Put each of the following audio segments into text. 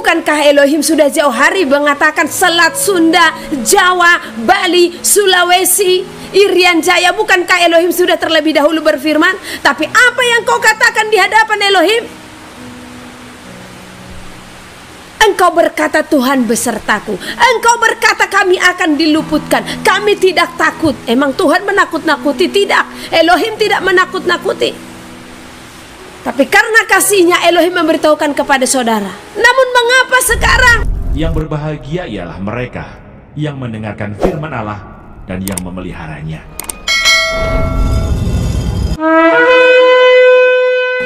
Bukankah Elohim sudah jauh hari mengatakan Selat Sunda, Jawa, Bali, Sulawesi, Irian Jaya? Bukankah Elohim sudah terlebih dahulu berfirman? Tapi apa yang kau katakan di hadapan Elohim? Engkau berkata Tuhan besertaku. Engkau berkata kami akan diluputkan. Kami tidak takut. Emang Tuhan menakut-nakuti? Tidak. Elohim tidak menakut-nakuti. Tapi karena kasihnya Elohim memberitahukan kepada saudara. Namun mengapa sekarang? Yang berbahagia ialah mereka yang mendengarkan firman Allah dan yang memeliharanya.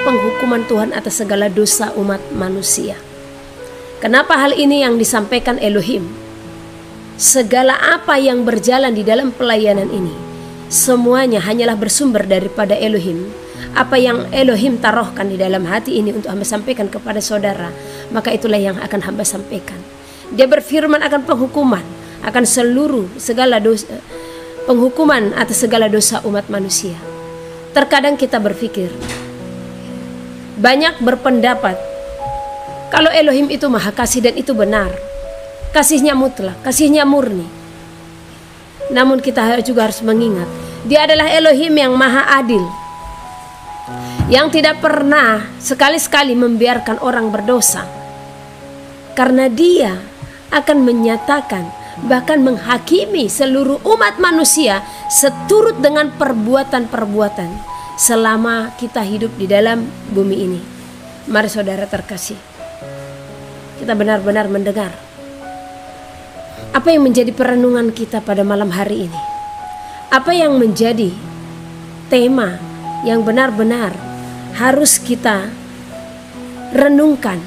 Penghukuman Tuhan atas segala dosa umat manusia. Kenapa hal ini yang disampaikan Elohim? Segala apa yang berjalan di dalam pelayanan ini, semuanya hanyalah bersumber daripada Elohim. Apa yang Elohim taruhkan di dalam hati ini untuk hamba sampaikan kepada saudara, maka itulah yang akan hamba sampaikan. Dia berfirman akan penghukuman, akan segala dosa, penghukuman atas segala dosa umat manusia. Terkadang kita berpikir, banyak berpendapat kalau Elohim itu maha kasih dan itu benar. Kasihnya mutlak, kasihnya murni. Namun kita juga harus mengingat, Dia adalah Elohim yang maha adil, yang tidak pernah sekali-sekali membiarkan orang berdosa. Karena Dia akan menyatakan, bahkan menghakimi seluruh umat manusia seturut dengan perbuatan-perbuatan selama kita hidup di dalam bumi ini. Mari saudara terkasih, kita benar-benar mendengar apa yang menjadi perenungan kita pada malam hari ini. Apa yang menjadi tema yang benar-benar harus kita renungkan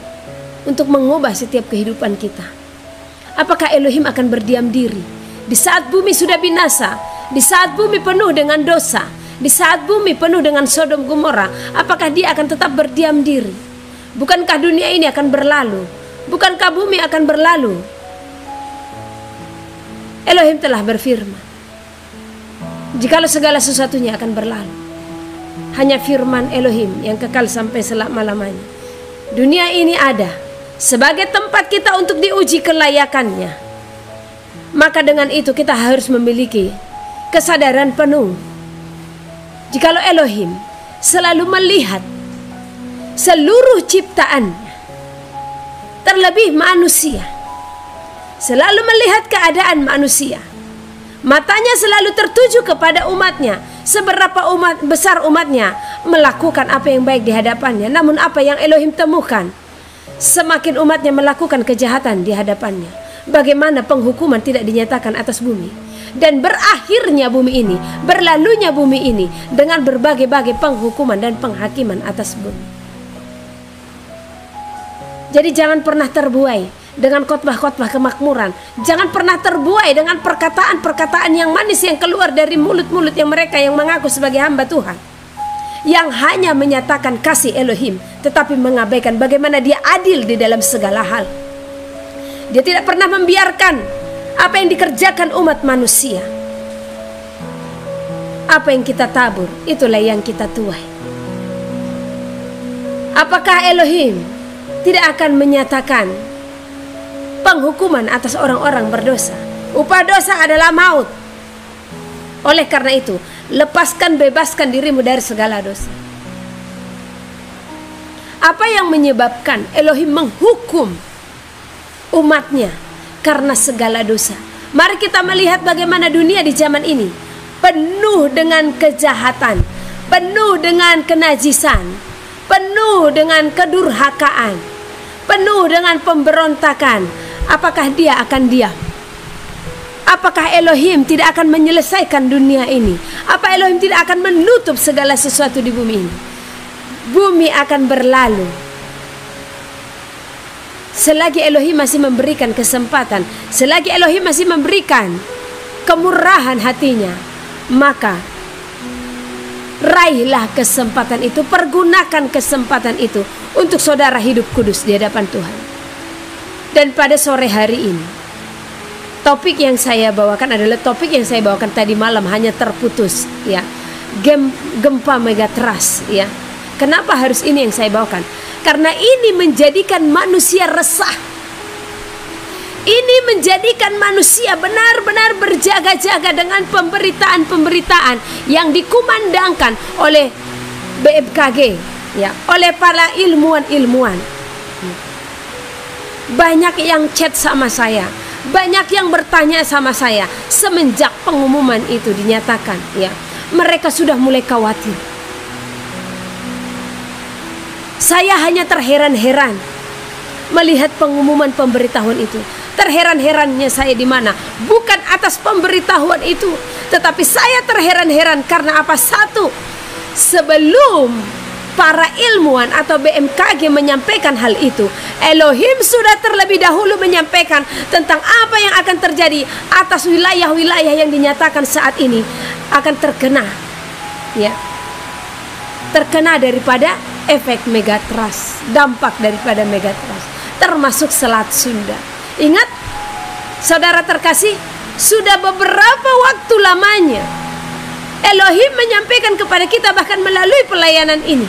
untuk mengubah setiap kehidupan kita. Apakah Elohim akan berdiam diri di saat bumi sudah binasa, di saat bumi penuh dengan dosa, di saat bumi penuh dengan Sodom Gomora? Apakah Dia akan tetap berdiam diri? Bukankah dunia ini akan berlalu? Bukankah bumi akan berlalu? Elohim telah berfirman, jikalau segala sesuatunya akan berlalu, hanya firman Elohim yang kekal sampai selama-lamanya. Dunia ini ada sebagai tempat kita untuk diuji kelayakannya. Maka dengan itu kita harus memiliki kesadaran penuh. Jikalau Elohim selalu melihat seluruh ciptaan, terlebih manusia, selalu melihat keadaan manusia, matanya selalu tertuju kepada umatnya. Seberapa besar umatnya melakukan apa yang baik di hadapannya, namun apa yang Elohim temukan, semakin umatnya melakukan kejahatan di hadapannya. Bagaimana penghukuman tidak dinyatakan atas bumi, dan berakhirnya bumi ini, berlalunya bumi ini dengan berbagai-bagai penghukuman dan penghakiman atas bumi. Jadi jangan pernah terbuai dengan khotbah-khotbah kemakmuran. Jangan pernah terbuai dengan perkataan-perkataan yang manis yang keluar dari mulut-mulut yang mereka yang mengaku sebagai hamba Tuhan, yang hanya menyatakan kasih Elohim tetapi mengabaikan bagaimana Dia adil di dalam segala hal. Dia tidak pernah membiarkan apa yang dikerjakan umat manusia. Apa yang kita tabur, itulah yang kita tuai. Apakah Elohim tidak akan menyatakan penghukuman atas orang-orang berdosa? Upah dosa adalah maut. Oleh karena itu, lepaskan, bebaskan dirimu dari segala dosa. Apa yang menyebabkan Elohim menghukum umatnya? Karena segala dosa. Mari kita melihat bagaimana dunia di zaman ini penuh dengan kejahatan, penuh dengan kenajisan, penuh dengan kedurhakaan, penuh dengan pemberontakan. Apakah Dia akan diam? Apakah Elohim tidak akan menyelesaikan dunia ini? Apa Elohim tidak akan menutup segala sesuatu di bumi ini? Bumi akan berlalu. Selagi Elohim masih memberikan kesempatan, selagi Elohim masih memberikan kemurahan hatinya, maka raihlah kesempatan itu, pergunakan kesempatan itu untuk saudara hidup kudus di hadapan Tuhan. Dan pada sore hari ini, topik yang saya bawakan adalah topik yang saya bawakan tadi malam, hanya terputus, ya. Gempa megatrust, ya. Kenapa harus ini yang saya bawakan? Karena ini menjadikan manusia resah, Ini menjadikan manusia benar-benar berjaga-jaga dengan pemberitaan-pemberitaan yang dikumandangkan oleh BMKG, ya, oleh para ilmuwan-ilmuwan. Banyak yang chat sama saya, banyak yang bertanya sama saya semenjak pengumuman itu dinyatakan, ya. Mereka sudah mulai khawatir. Saya hanya terheran-heran melihat pengumuman pemberitahuan itu. Terheran-herannya saya di mana? Bukan atas pemberitahuan itu, tetapi saya terheran-heran karena apa? Satu, sebelum para ilmuwan atau BMKG menyampaikan hal itu, Elohim sudah terlebih dahulu menyampaikan tentang apa yang akan terjadi atas wilayah-wilayah yang dinyatakan saat ini akan terkena, ya, terkena daripada efek megatrust, dampak daripada megatrust, termasuk Selat Sunda. Ingat, saudara terkasih, sudah beberapa waktu lamanya Elohim menyampaikan kepada kita bahkan melalui pelayanan ini.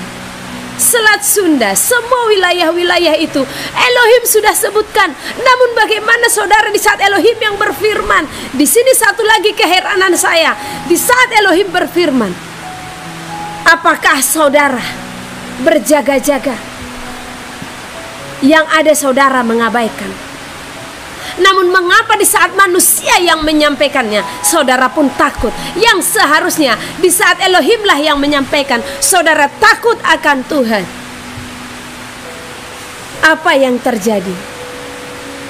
Selat Sunda, semua wilayah-wilayah itu Elohim sudah sebutkan. Namun bagaimana saudara di saat Elohim yang berfirman? Di sini satu lagi keheranan saya. Di saat Elohim berfirman, apakah saudara berjaga-jaga? Yang ada saudara mengabaikan. Namun mengapa di saat manusia yang menyampaikannya, saudara pun takut? Yang seharusnya di saat Elohimlah yang menyampaikan, saudara takut akan Tuhan. Apa yang terjadi?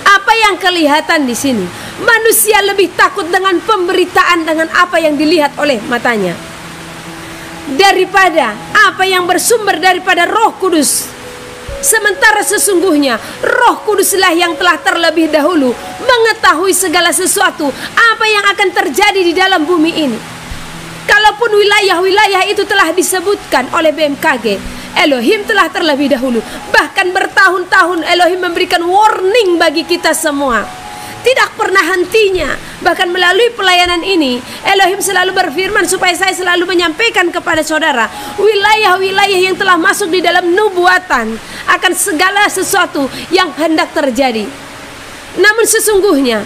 Apa yang kelihatan di sini? Manusia lebih takut dengan pemberitaan, dengan apa yang dilihat oleh matanya, daripada apa yang bersumber daripada Roh Kudus. Sementara sesungguhnya Roh Kuduslah yang telah terlebih dahulu mengetahui segala sesuatu apa yang akan terjadi di dalam bumi ini. Kalaupun wilayah-wilayah itu telah disebutkan oleh BMKG, Elohim telah terlebih dahulu, bahkan bertahun-tahun Elohim memberikan warning bagi kita semua. Tidak pernah hentinya. Bahkan melalui pelayanan ini Elohim selalu berfirman supaya saya selalu menyampaikan kepada saudara wilayah-wilayah yang telah masuk di dalam nubuatan akan segala sesuatu yang hendak terjadi. Namun sesungguhnya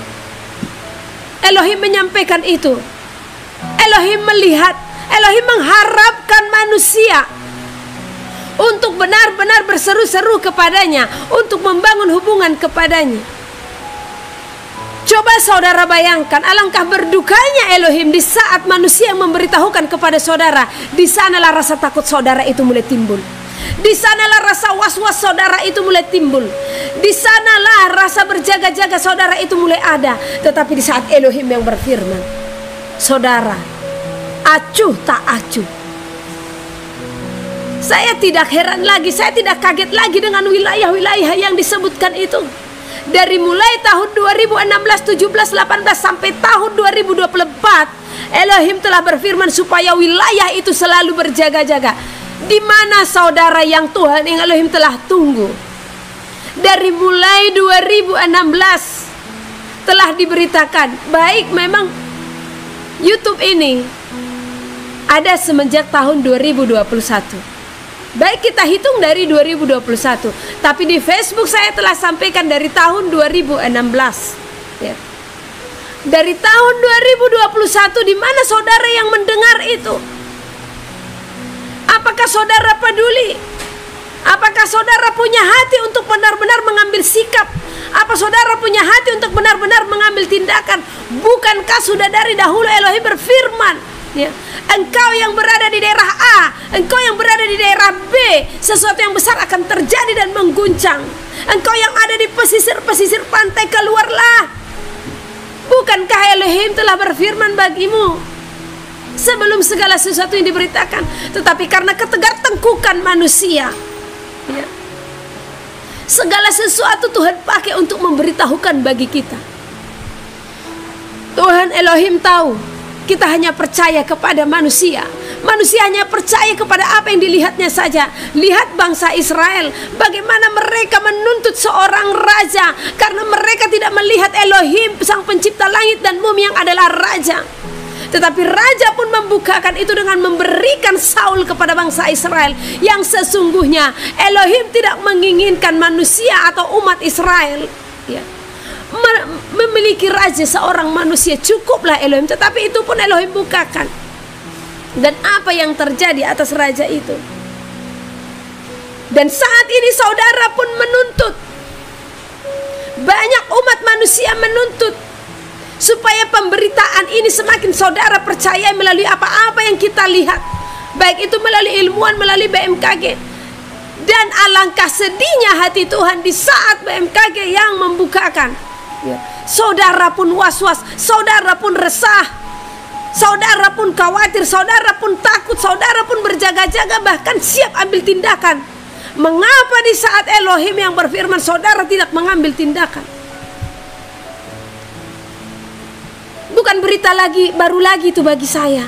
Elohim menyampaikan itu, Elohim melihat, Elohim mengharapkan manusia untuk benar-benar berseru-seru kepadanya, untuk membangun hubungan kepadanya. Coba saudara bayangkan, alangkah berdukanya Elohim di saat manusia memberitahukan kepada saudara. Di sanalah rasa takut saudara itu mulai timbul. Di sanalah rasa was-was saudara itu mulai timbul. Di sanalah rasa berjaga-jaga saudara itu mulai ada. Tetapi di saat Elohim yang berfirman, saudara acuh tak acuh. Saya tidak heran lagi, saya tidak kaget lagi dengan wilayah-wilayah yang disebutkan itu. Dari mulai tahun 2016, 17, 18 sampai tahun 2024, Elohim telah berfirman supaya wilayah itu selalu berjaga-jaga. Di mana saudara yang Tuhan yang Elohim telah tunggu? Dari mulai 2016 telah diberitakan. Baik, memang YouTube ini ada semenjak tahun 2021. Baik kita hitung dari 2021, tapi di Facebook saya telah sampaikan dari tahun 2016, ya. Dari tahun 2021, di mana saudara yang mendengar itu? Apakah saudara peduli? Apakah saudara punya hati untuk benar-benar mengambil sikap? Apa saudara punya hati untuk benar-benar mengambil tindakan? Bukankah sudah dari dahulu Elohim berfirman, ya, engkau yang berada di daerah A, engkau yang berada di daerah B, sesuatu yang besar akan terjadi dan mengguncang. Engkau yang ada di pesisir-pesisir pantai, keluarlah. Bukankah Elohim telah berfirman bagimu sebelum segala sesuatu yang diberitakan? Tetapi karena ketegar-tengkukan manusia, ya, segala sesuatu Tuhan pakai untuk memberitahukan bagi kita. Tuhan Elohim tahu kita hanya percaya kepada manusia. Manusia hanya percaya kepada apa yang dilihatnya saja. Lihat bangsa Israel, bagaimana mereka menuntut seorang raja karena mereka tidak melihat Elohim, sang pencipta langit dan bumi yang adalah raja. Tetapi raja pun membukakan itu dengan memberikan Saul kepada bangsa Israel. Yang sesungguhnya Elohim tidak menginginkan manusia atau umat Israel, ya, memiliki raja seorang manusia, cukuplah Elohim. Tetapi itu pun Elohim bukakan. Dan apa yang terjadi atas raja itu? Dan saat ini saudara pun menuntut, banyak umat manusia menuntut supaya pemberitaan ini semakin saudara percaya melalui apa-apa yang kita lihat, baik itu melalui ilmuwan, melalui BMKG. Dan alangkah sedihnya hati Tuhan di saat BMKG yang membukakan, saudara pun was-was, saudara pun resah, saudara pun khawatir, saudara pun takut, saudara pun berjaga-jaga, bahkan siap ambil tindakan. Mengapa di saat Elohim yang berfirman saudara tidak mengambil tindakan? Bukan berita baru lagi itu bagi saya.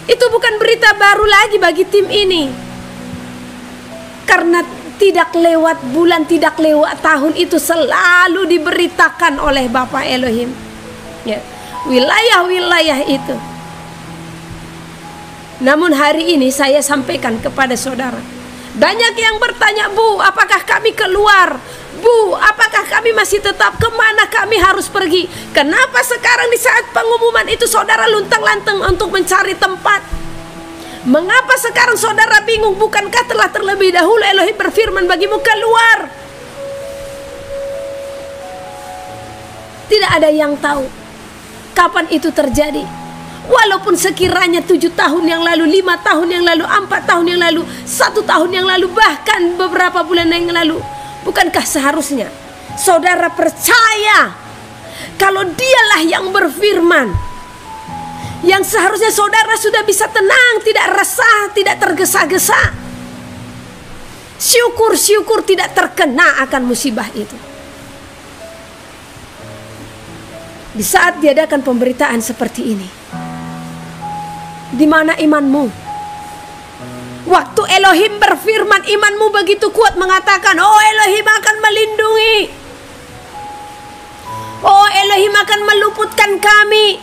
Itu bukan berita baru lagi bagi tim ini. Karena tidak lewat bulan, tidak lewat tahun, itu selalu diberitakan oleh Bapa Elohim. Ya, wilayah-wilayah itu. Namun hari ini saya sampaikan kepada saudara. Banyak yang bertanya, Bu, apakah kami keluar? Bu, apakah kami masih tetap? Kemana kami harus pergi? Kenapa sekarang di saat pengumuman itu saudara luntang-lantung untuk mencari tempat? Mengapa sekarang saudara bingung? Bukankah telah terlebih dahulu Elohim berfirman bagimu keluar? Tidak ada yang tahu kapan itu terjadi. Walaupun sekiranya 7 tahun yang lalu, 5 tahun yang lalu, 4 tahun yang lalu, 1 tahun yang lalu, bahkan beberapa bulan yang lalu. Bukankah seharusnya saudara percaya kalau dialah yang berfirman, yang seharusnya saudara sudah bisa tenang, tidak resah, tidak tergesa-gesa, syukur-syukur tidak terkena akan musibah itu. Di saat diadakan pemberitaan seperti ini, di mana imanmu? Waktu Elohim berfirman, imanmu begitu kuat mengatakan, oh Elohim akan melindungi, oh Elohim akan meluputkan kami.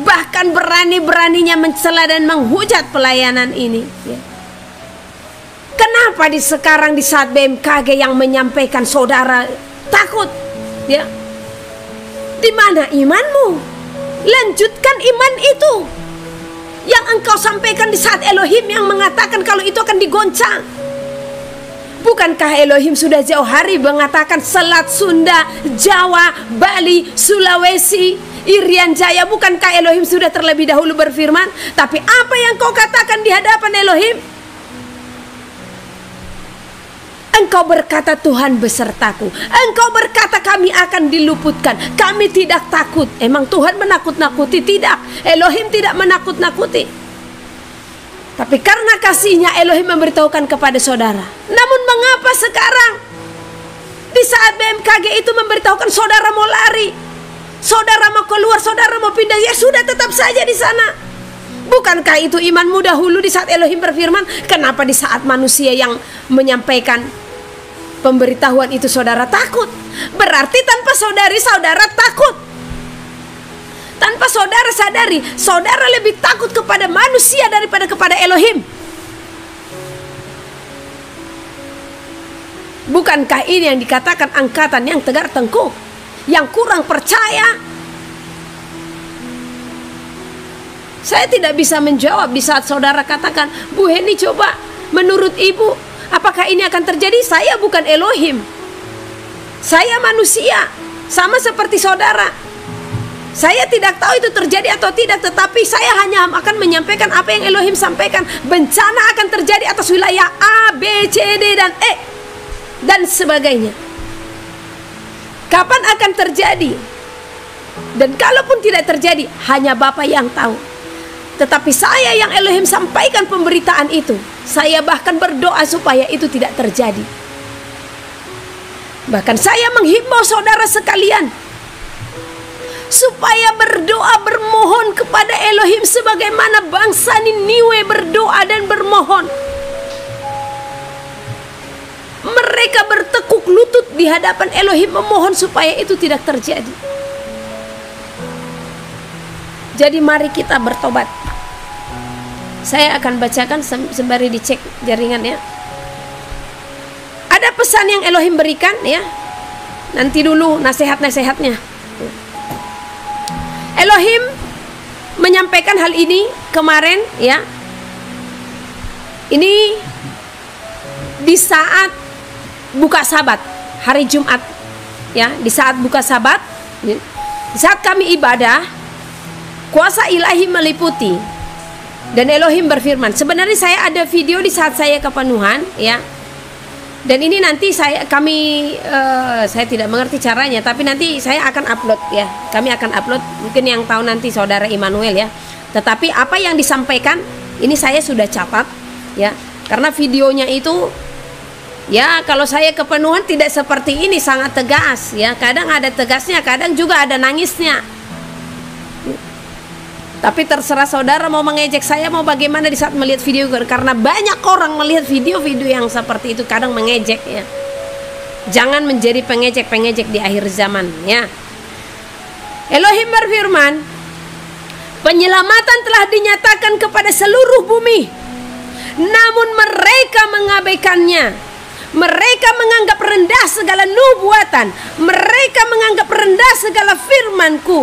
Bahkan berani-beraninya mencela dan menghujat pelayanan ini. Kenapa sekarang di saat BMKG yang menyampaikan saudara takut? Ya, di mana imanmu? Lanjutkan iman itu yang engkau sampaikan di saat Elohim yang mengatakan kalau itu akan digoncang. Bukankah Elohim sudah jauh hari mengatakan Selat Sunda, Jawa, Bali, Sulawesi, Irian Jaya? Bukankah Elohim sudah terlebih dahulu berfirman? Tapi apa yang kau katakan di hadapan Elohim? Engkau berkata Tuhan besertaku. Engkau berkata kami akan diluputkan. Kami tidak takut. Emang Tuhan menakut-nakuti? Tidak. Elohim tidak menakut-nakuti. Tapi karena kasihnya Elohim memberitahukan kepada saudara. Namun mengapa sekarang di saat BMKG itu memberitahukan saudara mau lari, saudara mau keluar, saudara mau pindah? Ya sudah, tetap saja di sana. Bukankah itu imanmu dahulu di saat Elohim berfirman? Kenapa di saat manusia yang menyampaikan pemberitahuan itu saudara takut? Berarti tanpa saudara takut. Tanpa saudara sadari, saudara lebih takut kepada manusia daripada kepada Elohim. Bukankah ini yang dikatakan angkatan yang tegar tengkuk, yang kurang percaya? Saya tidak bisa menjawab di saat saudara katakan, Bu Heni, coba menurut ibu apakah ini akan terjadi? Saya bukan Elohim, saya manusia, sama seperti saudara. Saya tidak tahu itu terjadi atau tidak, tetapi saya hanya akan menyampaikan apa yang Elohim sampaikan. Bencana akan terjadi atas wilayah A, B, C, D, dan E, dan sebagainya. Kapan akan terjadi? Dan kalaupun tidak terjadi, hanya Bapa yang tahu. Tetapi saya yang Elohim sampaikan pemberitaan itu, saya bahkan berdoa supaya itu tidak terjadi. Bahkan saya menghimbau saudara sekalian supaya berdoa, bermohon kepada Elohim sebagaimana bangsa Niniwe berdoa dan bermohon. Mereka bertekuk lutut di hadapan Elohim memohon supaya itu tidak terjadi. Jadi mari kita bertobat. Saya akan bacakan sembari dicek jaringan ya. Ada pesan yang Elohim berikan ya. Nanti dulu nasihat-nasihatnya. Elohim menyampaikan hal ini kemarin ya. Ini di saat buka Sabat, hari Jumat ya, di saat buka Sabat, di saat kami ibadah, kuasa ilahi meliputi dan Elohim berfirman. Sebenarnya saya ada video di saat saya kepenuhan ya. Dan ini nanti saya tidak mengerti caranya, tapi nanti saya akan upload ya. Kami akan upload, mungkin yang tahu nanti saudara Immanuel ya. Tetapi apa yang disampaikan ini saya sudah catat ya. Karena videonya itu ya, kalau saya kepenuhan tidak seperti ini, sangat tegas ya. Kadang ada tegasnya, kadang juga ada nangisnya. Tapi terserah saudara mau mengejek saya, mau bagaimana di saat melihat video. Karena banyak orang melihat video-video yang seperti itu kadang mengejek ya. Jangan menjadi pengejek-pengejek di akhir zaman ya. Elohim berfirman, penyelamatan telah dinyatakan kepada seluruh bumi, namun mereka mengabaikannya. Mereka menganggap rendah segala nubuatan. Mereka menganggap rendah segala firman-Ku.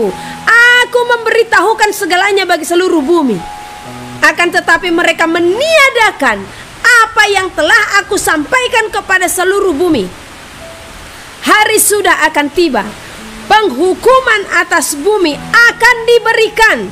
Aku memberitahukan segalanya bagi seluruh bumi. Akan tetapi mereka meniadakan apa yang telah Aku sampaikan kepada seluruh bumi. Hari sudah akan tiba. Penghukuman atas bumi akan diberikan.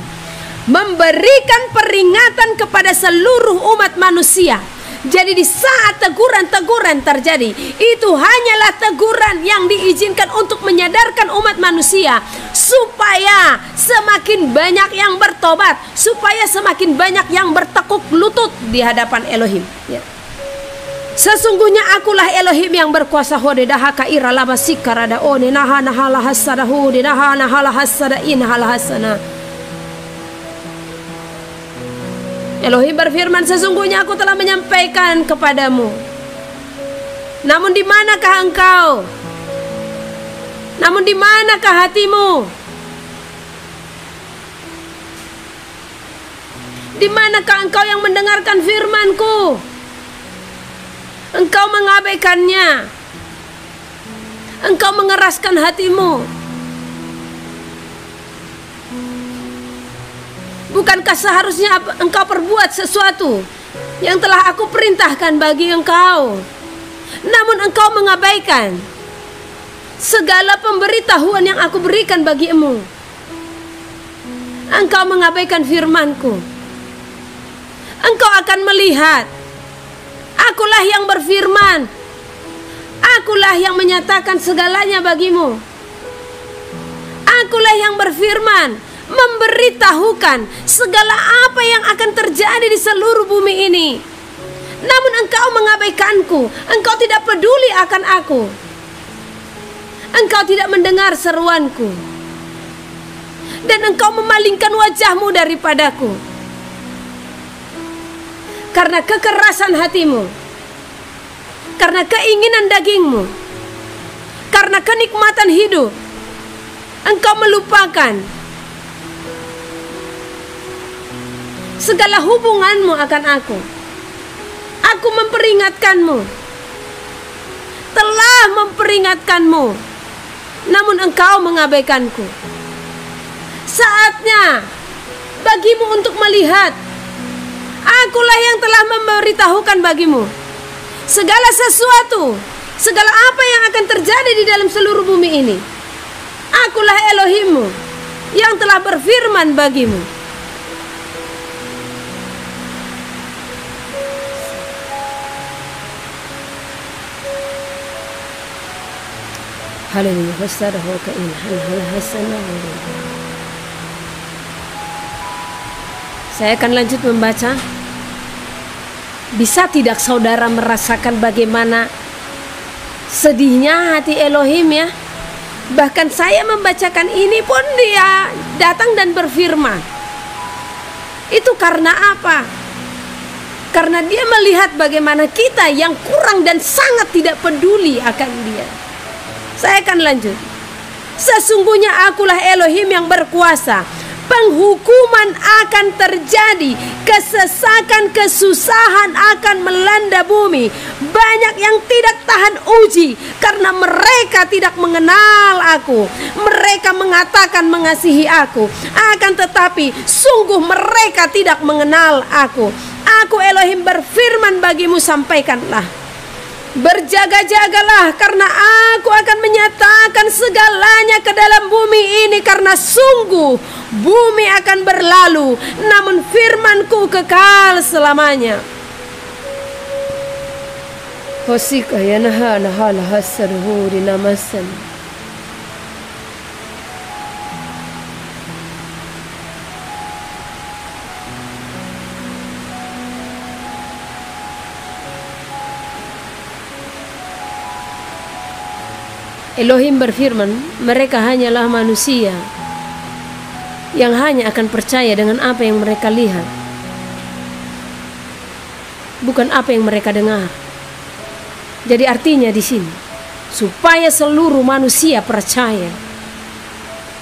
Memberikan peringatan kepada seluruh umat manusia. Jadi di saat teguran-teguran terjadi, itu hanyalah teguran yang diizinkan untuk menyadarkan umat manusia supaya semakin banyak yang bertobat, supaya semakin banyak yang bertekuk lutut di hadapan Elohim ya. Sesungguhnya Akulah Elohim yang berkuasa hodedaha kaira lama sikarada one naha nahala hasadahu denaha nahala hasada inhala hasana. Elohim berfirman, sesungguhnya Aku telah menyampaikan kepadamu. Namun di manakah engkau? Namun di manakah hatimu? Di manakah engkau yang mendengarkan firman-Ku? Engkau mengabaikannya. Engkau mengeraskan hatimu. Bukankah seharusnya engkau perbuat sesuatu yang telah Aku perintahkan bagi engkau? Namun engkau mengabaikan segala pemberitahuan yang Aku berikan bagimu. Engkau mengabaikan firman-Ku. Engkau akan melihat Akulah yang berfirman. Akulah yang menyatakan segalanya bagimu. Akulah yang berfirman, memberitahukan segala apa yang akan terjadi di seluruh bumi ini. Namun engkau mengabaikanku. Engkau tidak peduli akan Aku. Engkau tidak mendengar seruanku. Dan engkau memalingkan wajahmu daripadaku. Karena kekerasan hatimu, karena keinginan dagingmu, karena kenikmatan hidup, engkau melupakan segala hubunganmu akan Aku. Aku memperingatkanmu, telah memperingatkanmu, namun engkau mengabaikanku. Saatnya bagimu untuk melihat, Akulah yang telah memberitahukan bagimu segala sesuatu, segala apa yang akan terjadi di dalam seluruh bumi ini. Akulah Elohimmu yang telah berfirman bagimu. Haleluya. Saya akan lanjut membaca. Bisa tidak saudara merasakan bagaimana sedihnya hati Elohim ya? Bahkan saya membacakan ini pun Dia datang dan berfirman. Itu karena apa? Karena Dia melihat bagaimana kita yang kurang dan sangat tidak peduli akan Dia. Saya akan lanjut. Sesungguhnya Akulah Elohim yang berkuasa. Penghukuman akan terjadi, kesesakan, kesusahan akan melanda bumi. Banyak yang tidak tahan uji karena mereka tidak mengenal aku. Mereka mengatakan mengasihi aku, akan tetapi sungguh mereka tidak mengenal aku. Aku Elohim berfirman bagimu, sampaikanlah. Berjaga-jagalah, karena aku akan menyatakan segalanya ke dalam bumi ini, karena sungguh bumi akan berlalu, namun firmanku kekal selamanya. Hosika ya nahala hasarhuri namasan. Elohim berfirman, mereka hanyalah manusia yang hanya akan percaya dengan apa yang mereka lihat, bukan apa yang mereka dengar. Jadi artinya di sini, supaya seluruh manusia percaya,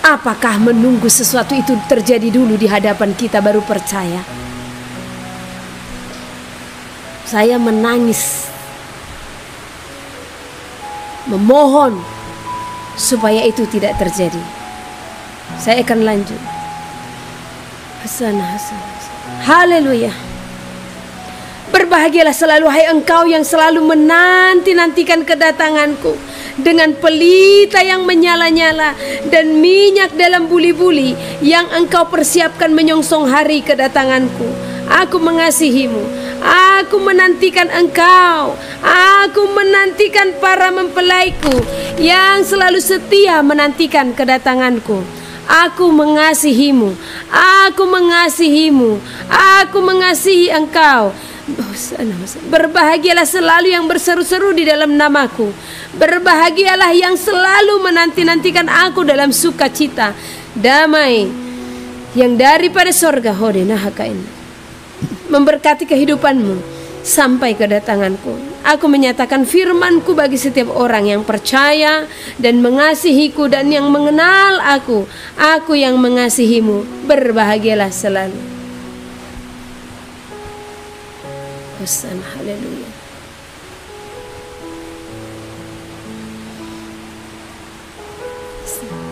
apakah menunggu sesuatu itu terjadi dulu di hadapan kita baru percaya? Saya menangis, memohon supaya itu tidak terjadi. Saya akan lanjut. Hasan. Haleluya. Berbahagialah selalu hai engkau yang selalu menanti-nantikan kedatanganku, dengan pelita yang menyala-nyala dan minyak dalam buli-buli yang engkau persiapkan menyongsong hari kedatanganku. Aku mengasihimu. Aku menantikan engkau. Aku menantikan para mempelaiku yang selalu setia menantikan kedatanganku. Aku mengasihimu. Aku mengasihimu. Aku mengasihi engkau. Berbahagialah selalu yang berseru-seru di dalam namaku. Berbahagialah yang selalu menanti-nantikan aku dalam sukacita. Damai yang daripada sorga memberkati kehidupanmu sampai kedatanganku. Aku menyatakan firmanku bagi setiap orang yang percaya dan mengasihiku dan yang mengenal aku. Aku yang mengasihimu, berbahagialah selalu. Hosanna, haleluya.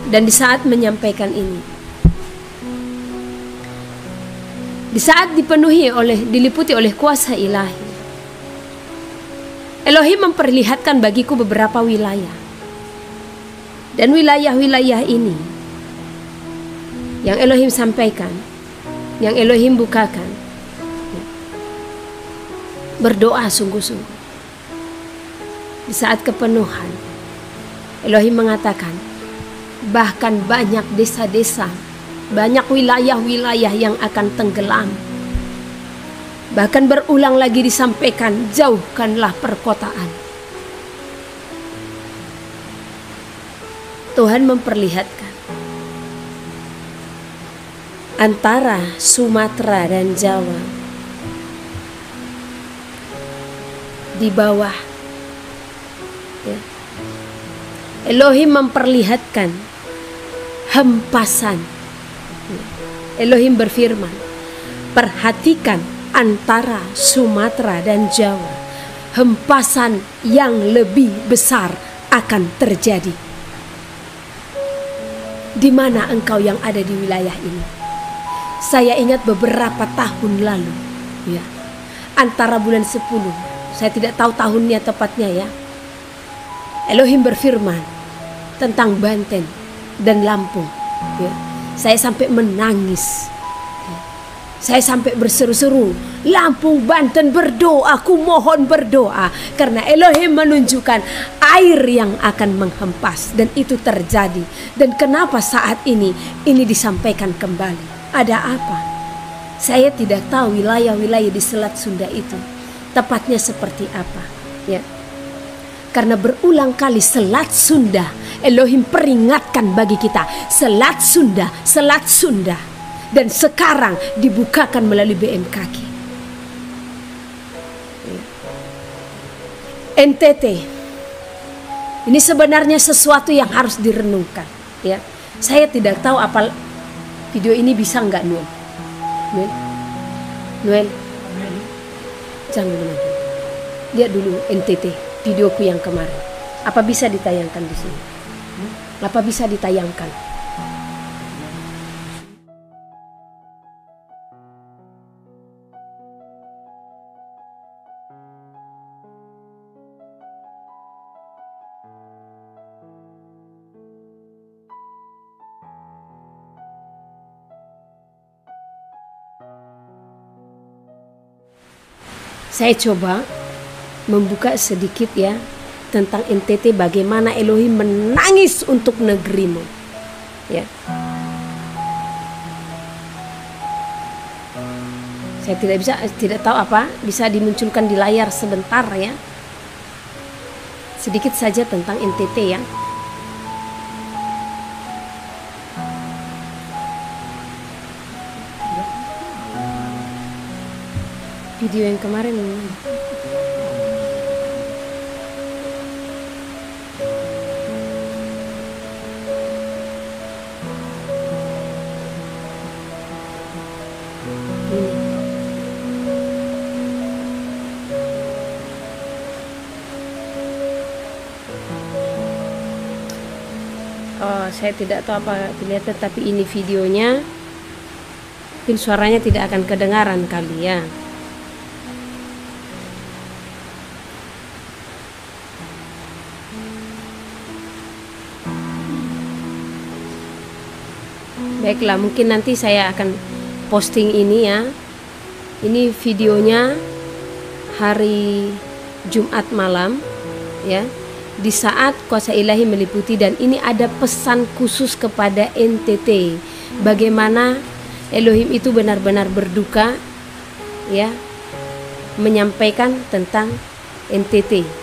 Dan di saat menyampaikan ini, di saat diliputi oleh kuasa ilahi, Elohim memperlihatkan bagiku beberapa wilayah. Dan wilayah-wilayah ini yang Elohim sampaikan, yang Elohim bukakan, berdoa sungguh-sungguh. Di saat kepenuhan, Elohim mengatakan, bahkan banyak desa-desa, banyak wilayah-wilayah yang akan tenggelam. Bahkan berulang lagi disampaikan, jauhkanlah perkotaan. Tuhan memperlihatkan antara Sumatera dan Jawa di bawah, ya. Elohim memperlihatkan hempasan. Elohim berfirman, perhatikan antara Sumatera dan Jawa, hempasan yang lebih besar akan terjadi. Di mana engkau yang ada di wilayah ini? Saya ingat beberapa tahun lalu, ya, antara bulan 10, saya tidak tahu tahunnya tepatnya, ya. Elohim berfirman tentang Banten dan Lampung, ya. Saya sampai menangis, ya. Saya sampai berseru-seru, Lampung, Banten berdoa, aku mohon berdoa, karena Elohim menunjukkan air yang akan menghempas, dan itu terjadi. Dan kenapa saat ini disampaikan kembali? Ada apa? Saya tidak tahu wilayah-wilayah di Selat Sunda itu tepatnya seperti apa, ya. Karena berulang kali Selat Sunda, Elohim peringatkan bagi kita, Selat Sunda, Selat Sunda. Dan sekarang dibukakan melalui BMKG. NTT, ini sebenarnya sesuatu yang harus direnungkan, ya. Saya tidak tahu apa video ini bisa nggak, Noel? Noel, jangan menangis. Lihat dulu NTT videoku yang kemarin. Apa bisa ditayangkan di sini? Apa bisa ditayangkan? Saya coba membuka sedikit ya tentang NTT, bagaimana Elohim menangis untuk negerimu. Ya. Saya tidak tahu apa bisa dimunculkan di layar sebentar ya. Sedikit saja tentang NTT ya. Video yang kemarin saya tidak tahu apa kelihatan, tapi ini videonya mungkin suaranya tidak akan kedengaran kali ya. Baiklah, mungkin nanti saya akan posting ini ya. Ini videonya hari Jumat malam ya, di saat kuasa ilahi meliputi, dan ini ada pesan khusus kepada NTT. Bagaimana Elohim itu benar-benar berduka ya, menyampaikan tentang NTT.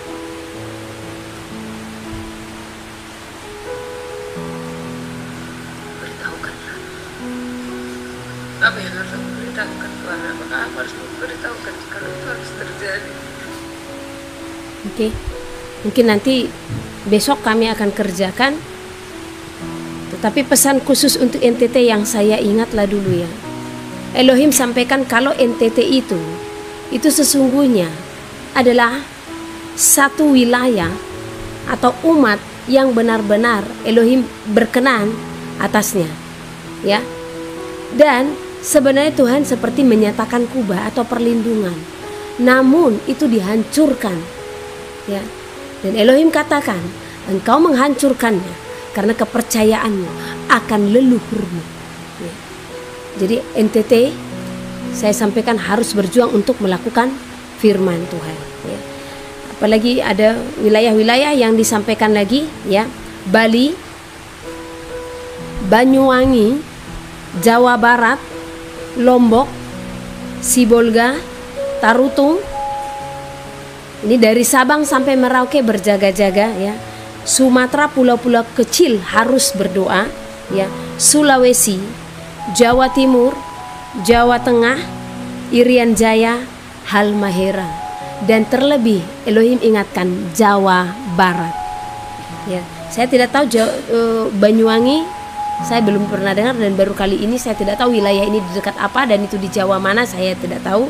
Apa yang harus aku beritahukan Tuhan? Apakah aku harus memberitahukan kalau itu harus terjadi? Oke. Mungkin nanti besok kami akan kerjakan. Tetapi pesan khusus untuk NTT yang saya ingatlah dulu ya. Elohim sampaikan kalau NTT itu sesungguhnya adalah satu wilayah atau umat yang benar-benar Elohim berkenan atasnya. Ya. Dan sebenarnya Tuhan seperti menyatakan kubah atau perlindungan, namun itu dihancurkan ya. Dan Elohim katakan, engkau menghancurkannya karena kepercayaanmu akan leluhurmu ya. Jadi NTT saya sampaikan harus berjuang untuk melakukan firman Tuhan ya. Apalagi ada wilayah-wilayah yang disampaikan lagi ya, Bali, Banyuwangi, Jawa Barat, Lombok, Sibolga, Tarutung. Ini dari Sabang sampai Merauke berjaga-jaga ya. Sumatera, pulau-pulau kecil harus berdoa ya. Sulawesi, Jawa Timur, Jawa Tengah, Irian Jaya, Halmahera, dan terlebih Elohim ingatkan Jawa Barat. Ya, saya tidak tahu Banyuwangi. Saya belum pernah dengar, dan baru kali ini saya tidak tahu wilayah ini di dekat apa dan itu di Jawa mana, saya tidak tahu.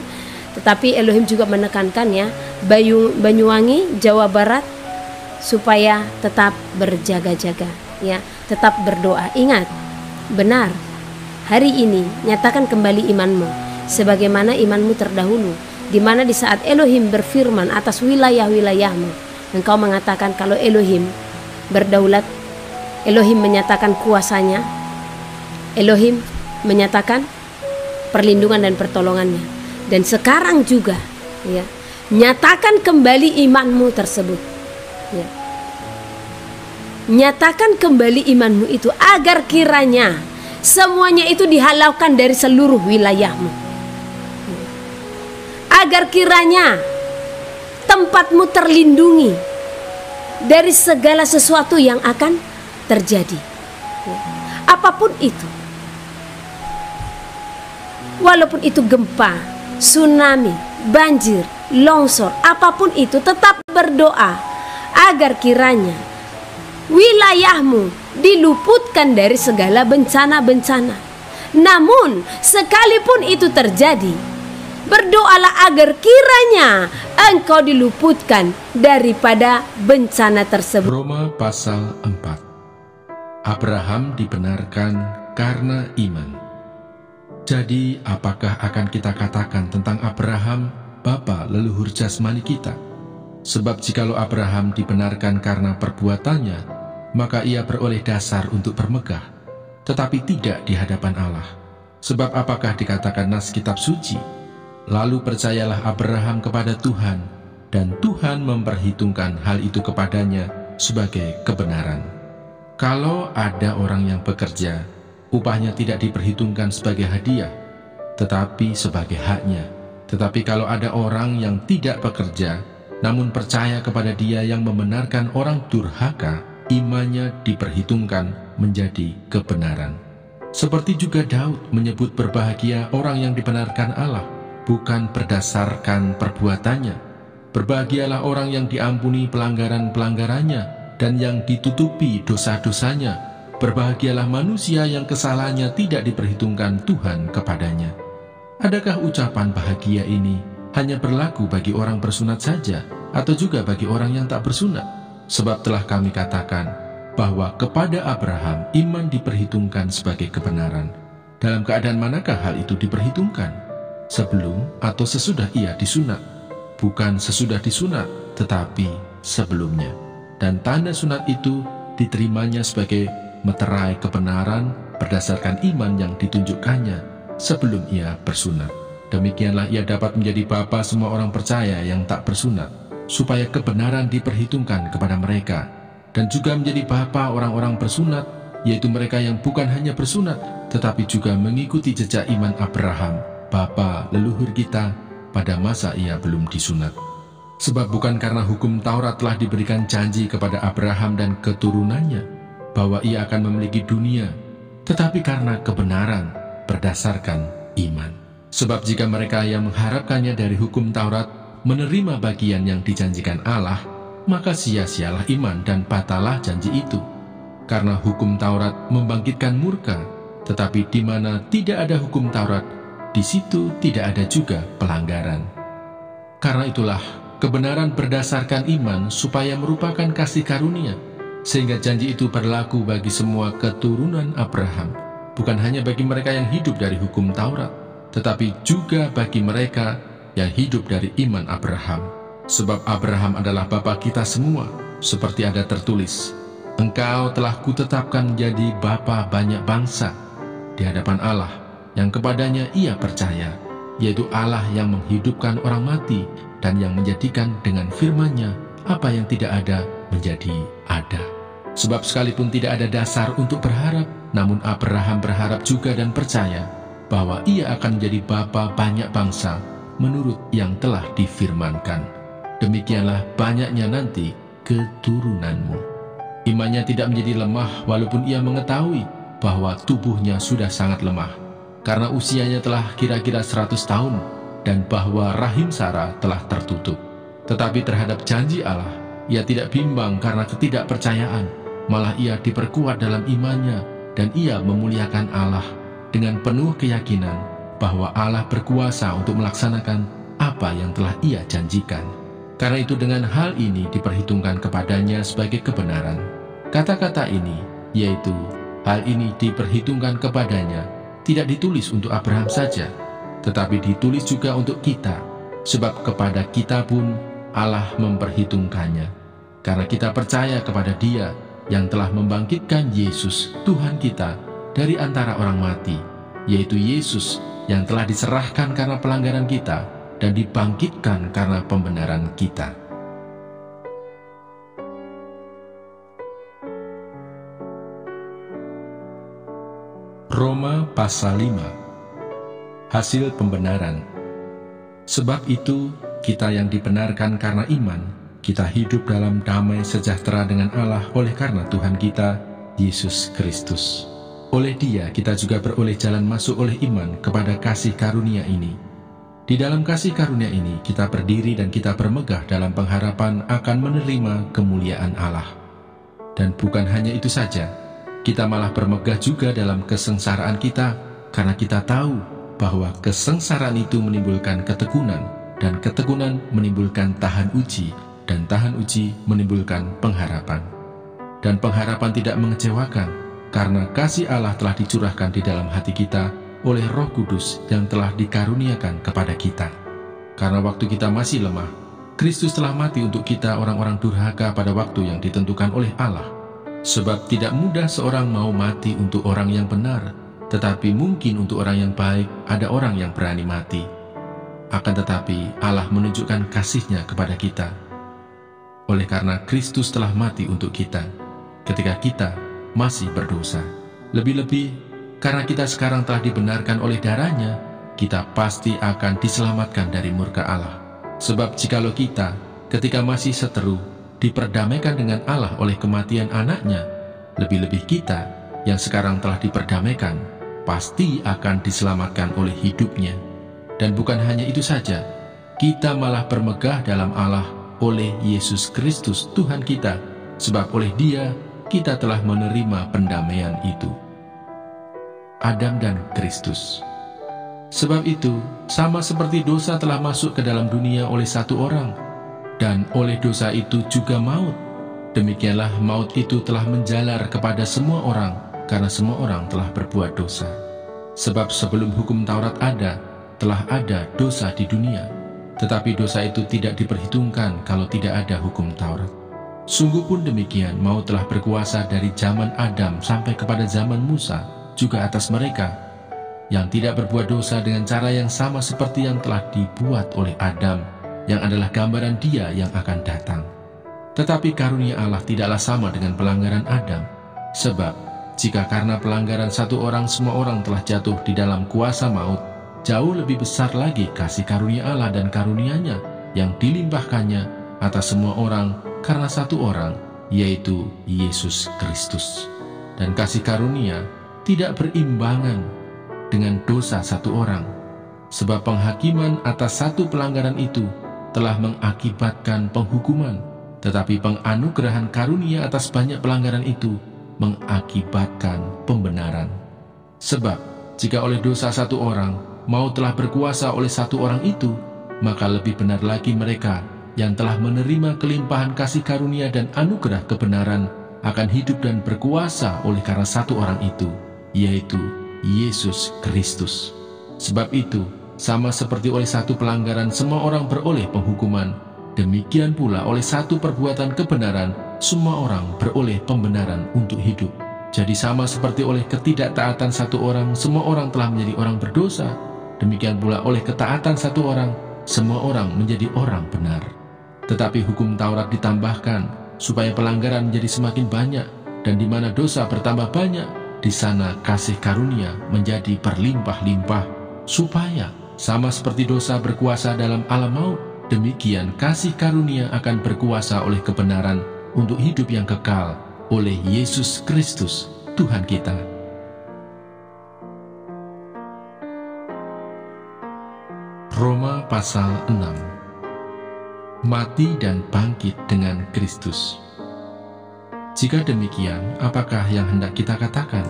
Tetapi Elohim juga menekankan ya, Banyuwangi, Jawa Barat, supaya tetap berjaga-jaga ya, tetap berdoa. Ingat, benar, hari ini nyatakan kembali imanmu sebagaimana imanmu terdahulu, di mana di saat Elohim berfirman atas wilayah-wilayahmu, engkau mengatakan kalau Elohim berdaulat, Elohim menyatakan kuasanya, Elohim menyatakan perlindungan dan pertolongannya. Dan sekarang juga ya, nyatakan kembali imanmu tersebut ya. Nyatakan kembali imanmu itu agar kiranya semuanya itu dihalaukan dari seluruh wilayahmu, agar kiranya tempatmu terlindungi dari segala sesuatu yang akan terjadi ya. Apapun itu, walaupun itu gempa, tsunami, banjir, longsor, apapun itu, tetap berdoa agar kiranya wilayahmu diluputkan dari segala bencana-bencana. Namun sekalipun itu terjadi, Berdoalah agar kiranya engkau diluputkan daripada bencana tersebut. Roma pasal 4. Abraham dibenarkan karena iman. Jadi apakah akan kita katakan tentang Abraham, bapa leluhur jasmani kita? Sebab jikalau Abraham dibenarkan karena perbuatannya, maka ia beroleh dasar untuk bermegah, tetapi tidak di hadapan Allah. Sebab apakah dikatakan nas kitab suci? Lalu percayalah Abraham kepada Tuhan, dan Tuhan memperhitungkan hal itu kepadanya sebagai kebenaran. Kalau ada orang yang bekerja, upahnya tidak diperhitungkan sebagai hadiah, tetapi sebagai haknya. Tetapi kalau ada orang yang tidak bekerja, namun percaya kepada Dia yang membenarkan orang durhaka, imannya diperhitungkan menjadi kebenaran. Seperti juga Daud menyebut berbahagia orang yang dibenarkan Allah, bukan berdasarkan perbuatannya. Berbahagialah orang yang diampuni pelanggaran-pelanggarannya dan yang ditutupi dosa-dosanya. Berbahagialah manusia yang kesalahannya tidak diperhitungkan Tuhan kepadanya. Adakah ucapan bahagia ini hanya berlaku bagi orang bersunat saja, atau juga bagi orang yang tak bersunat? Sebab telah kami katakan bahwa kepada Abraham iman diperhitungkan sebagai kebenaran. Dalam keadaan manakah hal itu diperhitungkan? Sebelum atau sesudah ia disunat? Bukan sesudah disunat, tetapi sebelumnya. Dan tanda sunat itu diterimanya sebagai meterai kebenaran berdasarkan iman yang ditunjukkannya sebelum ia bersunat. Demikianlah ia dapat menjadi bapa semua orang percaya yang tak bersunat, supaya kebenaran diperhitungkan kepada mereka, dan juga menjadi bapa orang-orang bersunat, yaitu mereka yang bukan hanya bersunat, tetapi juga mengikuti jejak iman Abraham, bapa leluhur kita, pada masa ia belum disunat. Sebab bukan karena hukum Taurat telah diberikan janji kepada Abraham dan keturunannya bahwa ia akan memiliki dunia, tetapi karena kebenaran berdasarkan iman. Sebab jika mereka yang mengharapkannya dari hukum Taurat menerima bagian yang dijanjikan Allah, maka sia-sialah iman dan batallah janji itu. Karena hukum Taurat membangkitkan murka, tetapi di mana tidak ada hukum Taurat, di situ tidak ada juga pelanggaran. Karena itulah kebenaran berdasarkan iman supaya merupakan kasih karunia, sehingga janji itu berlaku bagi semua keturunan Abraham, bukan hanya bagi mereka yang hidup dari hukum Taurat, tetapi juga bagi mereka yang hidup dari iman Abraham. Sebab Abraham adalah bapa kita semua, seperti ada tertulis, "Engkau telah kutetapkan menjadi bapa banyak bangsa," di hadapan Allah, yang kepadanya ia percaya, yaitu Allah yang menghidupkan orang mati dan yang menjadikan dengan firman-Nya apa yang tidak ada menjadi ada. Sebab sekalipun tidak ada dasar untuk berharap, namun Abraham berharap juga dan percaya bahwa ia akan menjadi bapa banyak bangsa menurut yang telah difirmankan. Demikianlah banyaknya nanti keturunanmu. Imannya tidak menjadi lemah walaupun ia mengetahui bahwa tubuhnya sudah sangat lemah, karena usianya telah kira-kira 100 tahun, dan bahwa rahim Sarah telah tertutup. Tetapi terhadap janji Allah, ia tidak bimbang karena ketidakpercayaan, malah ia diperkuat dalam imannya, dan ia memuliakan Allah dengan penuh keyakinan bahwa Allah berkuasa untuk melaksanakan apa yang telah ia janjikan. Karena itu dengan hal ini diperhitungkan kepadanya sebagai kebenaran. Kata-kata ini, yaitu hal ini diperhitungkan kepadanya, tidak ditulis untuk Abraham saja, tetapi ditulis juga untuk kita, sebab kepada kita pun Allah memperhitungkannya, karena kita percaya kepada Dia yang telah membangkitkan Yesus, Tuhan kita, dari antara orang mati, yaitu Yesus yang telah diserahkan karena pelanggaran kita dan dibangkitkan karena pembenaran kita. Roma pasal 5. Hasil pembenaran. Sebab itu, kita yang dibenarkan karena iman, kita hidup dalam damai sejahtera dengan Allah oleh karena Tuhan kita, Yesus Kristus. Oleh Dia kita juga beroleh jalan masuk oleh iman kepada kasih karunia ini. Di dalam kasih karunia ini kita berdiri dan kita bermegah dalam pengharapan akan menerima kemuliaan Allah. Dan bukan hanya itu saja, kita malah bermegah juga dalam kesengsaraan kita, karena kita tahu bahwa kesengsaraan itu menimbulkan ketekunan, dan ketekunan menimbulkan tahan uji, dan tahan uji menimbulkan pengharapan. Dan pengharapan tidak mengecewakan, karena kasih Allah telah dicurahkan di dalam hati kita oleh Roh Kudus yang telah dikaruniakan kepada kita. Karena waktu kita masih lemah, Kristus telah mati untuk kita orang-orang durhaka pada waktu yang ditentukan oleh Allah. Sebab tidak mudah seorang mau mati untuk orang yang benar, tetapi mungkin untuk orang yang baik ada orang yang berani mati. Akan tetapi Allah menunjukkan kasih-Nya kepada kita, oleh karena Kristus telah mati untuk kita, ketika kita masih berdosa. Lebih-lebih, karena kita sekarang telah dibenarkan oleh darah-Nya, kita pasti akan diselamatkan dari murka Allah. Sebab jikalau kita, ketika masih seteru, diperdamaikan dengan Allah oleh kematian anak-Nya, lebih-lebih kita, yang sekarang telah diperdamaikan, pasti akan diselamatkan oleh hidup-Nya. Dan bukan hanya itu saja, kita malah bermegah dalam Allah oleh Yesus Kristus Tuhan kita, sebab oleh Dia kita telah menerima pendamaian itu. Adam dan Kristus. Sebab itu, sama seperti dosa telah masuk ke dalam dunia oleh satu orang, dan oleh dosa itu juga maut, demikianlah maut itu telah menjalar kepada semua orang, karena semua orang telah berbuat dosa. Sebab sebelum hukum Taurat ada, telah ada dosa di dunia, tetapi dosa itu tidak diperhitungkan kalau tidak ada hukum Taurat. Sungguh pun demikian, maut telah berkuasa dari zaman Adam sampai kepada zaman Musa, juga atas mereka yang tidak berbuat dosa dengan cara yang sama seperti yang telah dibuat oleh Adam, yang adalah gambaran Dia yang akan datang. Tetapi karunia Allah tidaklah sama dengan pelanggaran Adam. Sebab, jika karena pelanggaran satu orang semua orang telah jatuh di dalam kuasa maut, jauh lebih besar lagi kasih karunia Allah dan karunia-Nya yang dilimpahkannya atas semua orang karena satu orang, yaitu Yesus Kristus. Dan kasih karunia tidak berimbangan dengan dosa satu orang, sebab penghakiman atas satu pelanggaran itu telah mengakibatkan penghukuman, tetapi penganugerahan karunia atas banyak pelanggaran itu mengakibatkan pembenaran. Sebab jika oleh dosa satu orang maut telah berkuasa oleh satu orang itu, maka lebih benar lagi mereka yang telah menerima kelimpahan kasih karunia dan anugerah kebenaran akan hidup dan berkuasa oleh karena satu orang itu, yaitu Yesus Kristus. Sebab itu, sama seperti oleh satu pelanggaran semua orang beroleh penghukuman, demikian pula oleh satu perbuatan kebenaran semua orang beroleh pembenaran untuk hidup. Jadi sama seperti oleh ketidaktaatan satu orang semua orang telah menjadi orang berdosa, demikian pula oleh ketaatan satu orang semua orang menjadi orang benar. Tetapi hukum Taurat ditambahkan supaya pelanggaran menjadi semakin banyak, dan di mana dosa bertambah banyak, di sana kasih karunia menjadi berlimpah-limpah, supaya sama seperti dosa berkuasa dalam alam maut, demikian kasih karunia akan berkuasa oleh kebenaran untuk hidup yang kekal oleh Yesus Kristus Tuhan kita. Roma pasal 6. Mati dan bangkit dengan Kristus. Jika demikian, apakah yang hendak kita katakan?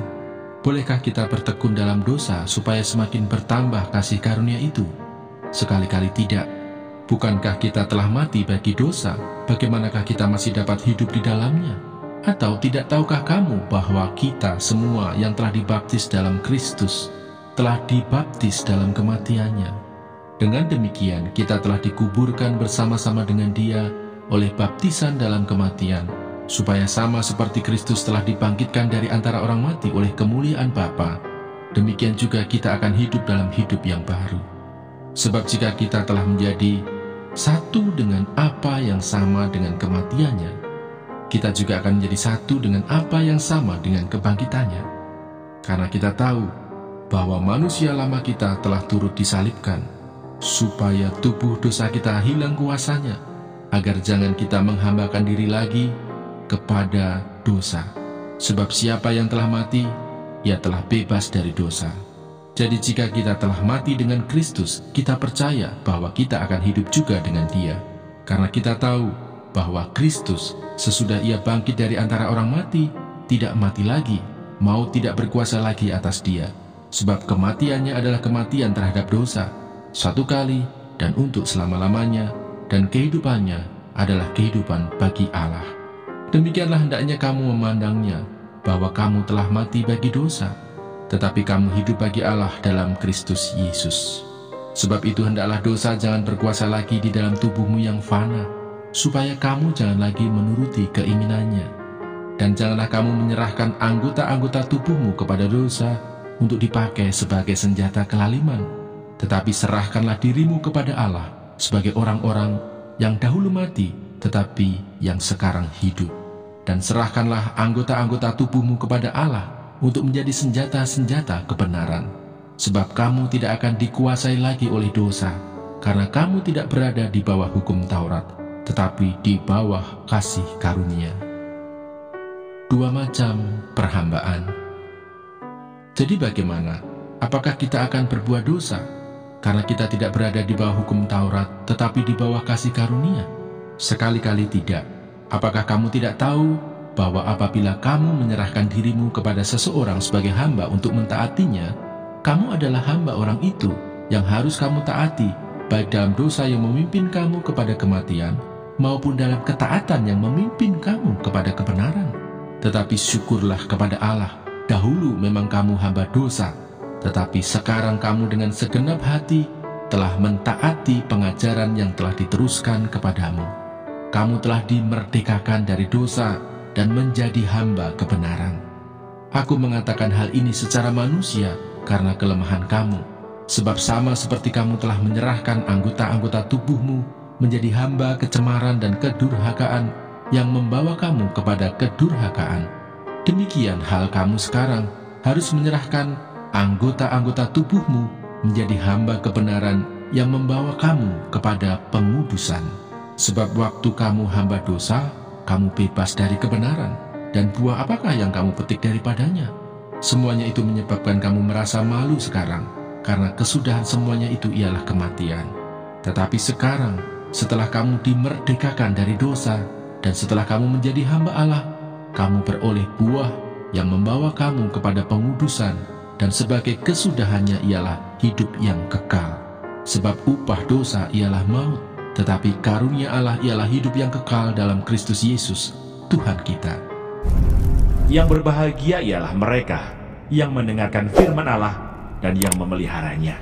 Bolehkah kita bertekun dalam dosa supaya semakin bertambah kasih karunia itu? Sekali-kali tidak. Bukankah kita telah mati bagi dosa? Bagaimanakah kita masih dapat hidup di dalamnya? Atau tidak tahukah kamu bahwa kita semua yang telah dibaptis dalam Kristus telah dibaptis dalam kematiannya? Dengan demikian, kita telah dikuburkan bersama-sama dengan Dia oleh baptisan dalam kematian, supaya sama seperti Kristus telah dibangkitkan dari antara orang mati oleh kemuliaan Bapa, demikian juga kita akan hidup dalam hidup yang baru. Sebab jika kita telah menjadi satu dengan apa yang sama dengan kematiannya, kita juga akan menjadi satu dengan apa yang sama dengan kebangkitannya. Karena kita tahu bahwa manusia lama kita telah turut disalibkan, supaya tubuh dosa kita hilang kuasanya, agar jangan kita menghambakan diri lagi kepada dosa. Sebab siapa yang telah mati, ia telah bebas dari dosa. Jadi jika kita telah mati dengan Kristus, kita percaya bahwa kita akan hidup juga dengan Dia. Karena kita tahu bahwa Kristus, sesudah Ia bangkit dari antara orang mati, tidak mati lagi, maut tidak berkuasa lagi atas Dia. sebab kematiannya adalah kematian terhadap dosa, satu kali dan untuk selama-lamanya, dan kehidupannya adalah kehidupan bagi Allah. Demikianlah hendaknya kamu memandangnya, bahwa kamu telah mati bagi dosa, tetapi kamu hidup bagi Allah dalam Kristus Yesus. Sebab itu hendaklah dosa jangan berkuasa lagi di dalam tubuhmu yang fana, supaya kamu jangan lagi menuruti keinginannya. Dan janganlah kamu menyerahkan anggota-anggota tubuhmu kepada dosa untuk dipakai sebagai senjata kelaliman, tetapi serahkanlah dirimu kepada Allah sebagai orang-orang yang dahulu mati, tetapi yang sekarang hidup. Dan serahkanlah anggota-anggota tubuhmu kepada Allah untuk menjadi senjata-senjata kebenaran. Sebab kamu tidak akan dikuasai lagi oleh dosa, karena kamu tidak berada di bawah hukum Taurat, tetapi di bawah kasih karunia. Dua macam perhambaan. Jadi bagaimana? Apakah kita akan berbuat dosa karena kita tidak berada di bawah hukum Taurat, tetapi di bawah kasih karunia? Sekali-kali tidak. Apakah kamu tidak tahu bahwa apabila kamu menyerahkan dirimu kepada seseorang sebagai hamba untuk mentaatinya, kamu adalah hamba orang itu yang harus kamu taati, baik dalam dosa yang memimpin kamu kepada kematian, maupun dalam ketaatan yang memimpin kamu kepada kebenaran. Tetapi syukurlah kepada Allah, dahulu memang kamu hamba dosa, tetapi sekarang kamu dengan segenap hati telah mentaati pengajaran yang telah diteruskan kepadamu. Kamu telah dimerdekakan dari dosa dan menjadi hamba kebenaran. Aku mengatakan hal ini secara manusia karena kelemahan kamu, sebab sama seperti kamu telah menyerahkan anggota-anggota tubuhmu menjadi hamba kecemaran dan kedurhakaan yang membawa kamu kepada kedurhakaan, demikian hal kamu sekarang harus menyerahkan anggota-anggota tubuhmu menjadi hamba kebenaran yang membawa kamu kepada pengudusan. Sebab waktu kamu hamba dosa, kamu bebas dari kebenaran, dan buah apakah yang kamu petik daripadanya? Semuanya itu menyebabkan kamu merasa malu sekarang, karena kesudahan semuanya itu ialah kematian. Tetapi sekarang, setelah kamu dimerdekakan dari dosa, dan setelah kamu menjadi hamba Allah, kamu beroleh buah yang membawa kamu kepada pengudusan, dan sebagai kesudahannya ialah hidup yang kekal. Sebab upah dosa ialah maut, tetapi karunia Allah ialah hidup yang kekal dalam Kristus Yesus, Tuhan kita. Yang berbahagia ialah mereka yang mendengarkan firman Allah dan yang memeliharanya.